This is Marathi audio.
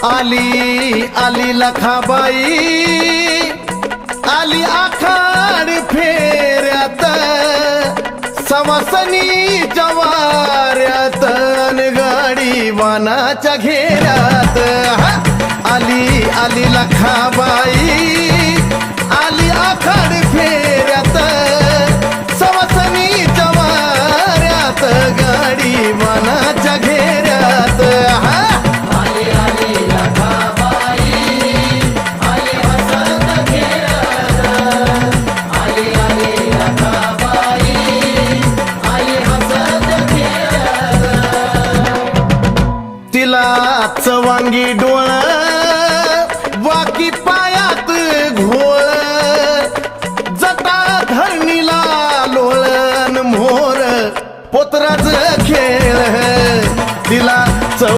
आली आली लखाबाई आली आखाड फेऱ्यात सवासनी जवाऱ्यात गाडी वानाच्या घेऱ्यात आली आली लखाबाई आली आखाड फेऱ्यात सवासनी जवाऱ्यात गाडी वानाच्या घेऱ्यात तिला चवांगी डोळ वाकी पायात घोळ जटा धरणीला लोळण मोर पोतराज